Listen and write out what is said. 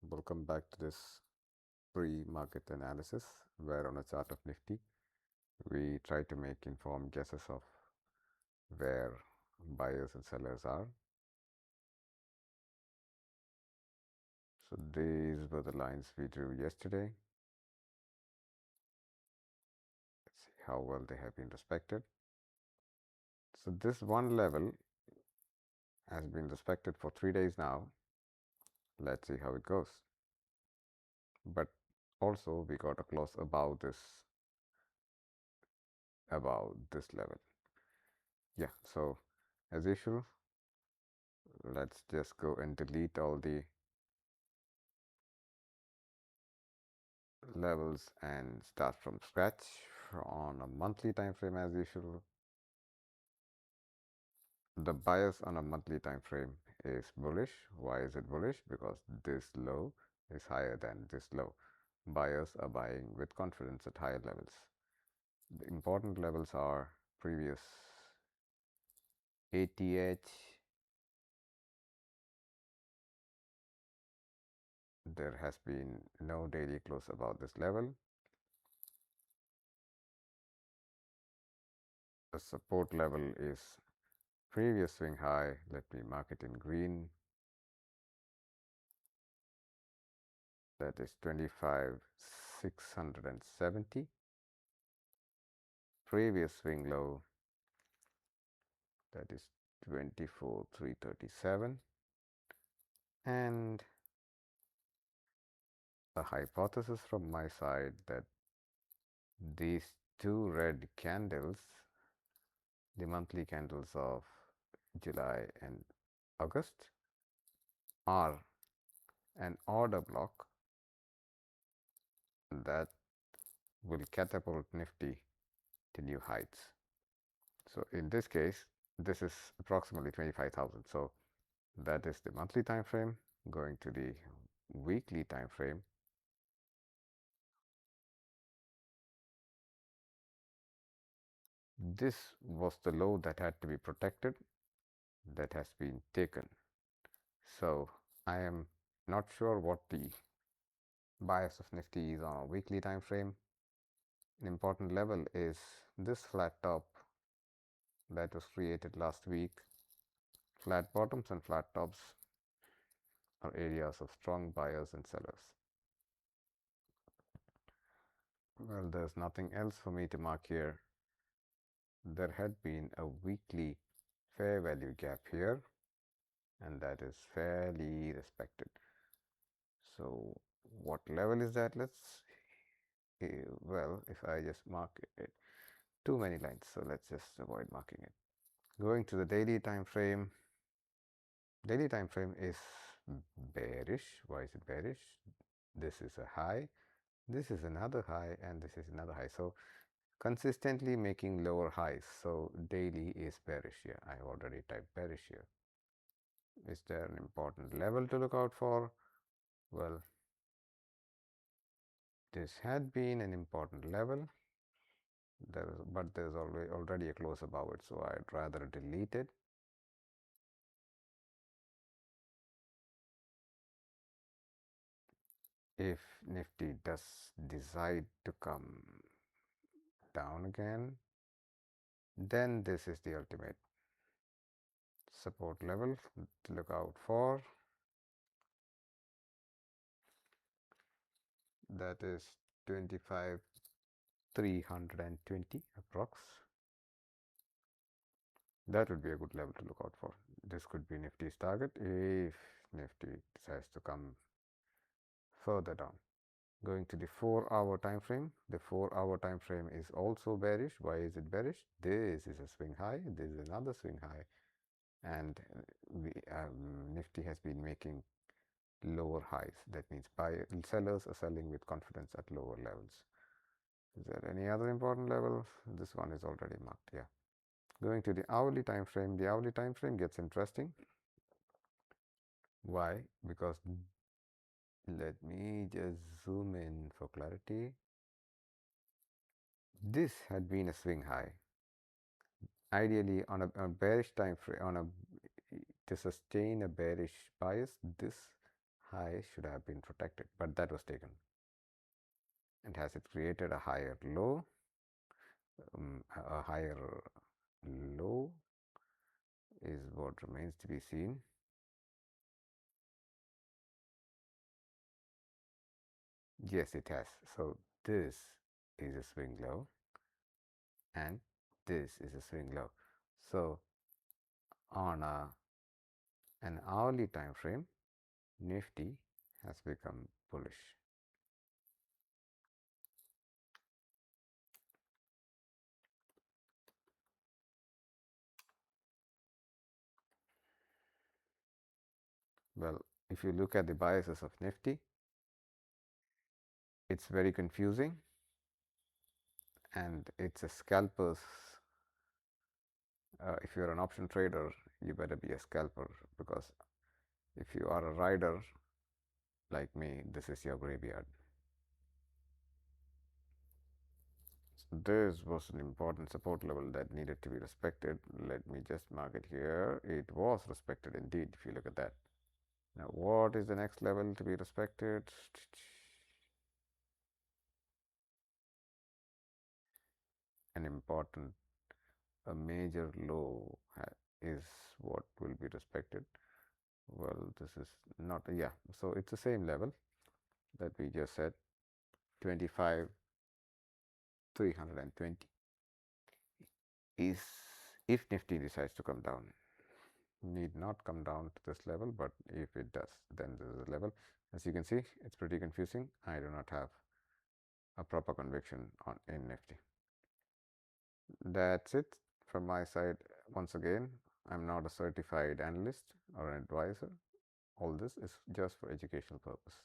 Welcome back to this pre-market analysis where on a chart of Nifty we try to make informed guesses of where buyers and sellers are. So these were the lines we drew yesterday. Let's see how well they have been respected. So this one level has been respected for 3 days now. Let's see how it goes. But also we got a close above this level. Yeah, so as usual, let's just go and delete all the levels and start from scratch on a monthly time frame as usual. The bias on a monthly time frame is bullish. Why is it bullish? Because this low is higher than this low. Buyers are buying with confidence at higher levels. The important levels are previous ATH. There has been no daily close above this level. The support level is previous swing high. Let me mark it in green. That is 25,670. Previous swing low, that is 24,337. And a hypothesis from my side that these two red candles, the monthly candles of July and August, are an order block that will catapult Nifty to new heights. So in this case, this is approximately 25,000. So that is the monthly time frame. Going to the weekly time frame, this was the low that had to be protected, that has been taken. So I am not sure what the bias of Nifty is on a weekly time frame. An important level is this flat top that was created last week. Flat bottoms and flat tops are areas of strong buyers and sellers. Well, there's nothing else for me to mark here. There had been a weekly fair value gap here, and that is fairly respected. So what level is that? Let's well, if I just mark it, too many lines, so let's just avoid marking it. Going to the daily time frame. Daily time frame is bearish. Why is it bearish? This is a high, this is another high, and this is another high. So consistently making lower highs. So daily is bearish here. I already typed bearish here. Is there an important level to look out for? Well, this had been an important level, but there's already a close above it, so I'd rather delete it. If Nifty does decide to come down again, then this is the ultimate support level to look out for. That is 25,320 approx. That would be a good level to look out for. This could be Nifty's target if Nifty decides to come further down. Going to the 4-hour time frame. The 4-hour time frame is also bearish. Why is it bearish? This is a swing high. This is another swing high, and Nifty has been making lower highs. That means sellers are selling with confidence at lower levels. Is there any other important level? This one is already marked. Yeah. Going to the hourly time frame. The hourly time frame gets interesting. Why? Because let me just zoom in for clarity. This had been a swing high. Ideally, on a bearish time frame, to sustain a bearish bias, this high should have been protected, but that was taken. And has it created a higher low? A higher low is what remains to be seen. Yes, it has. So this is a swing low and this is a swing low. So on an hourly time frame, Nifty has become bullish. Well, if you look at the biases of Nifty, it's very confusing and it's a scalper's. If you're an option trader, you better be a scalper, because if you are a rider like me, this is your graveyard. So this was an important support level that needed to be respected. Let me just mark it here. It was respected indeed, if you look at that. Now, what is the next level to be respected? An important, a major low is what will be respected. Well, this is not, yeah, so it's the same level that we just said, 25,320 is if Nifty decides to come down. Need not come down to this level, but if it does, then this is a level. As you can see, it's pretty confusing. I do not have a proper conviction on in Nifty. That's it from my side. Once again, I'm not a certified analyst or an advisor. All this is just for educational purpose.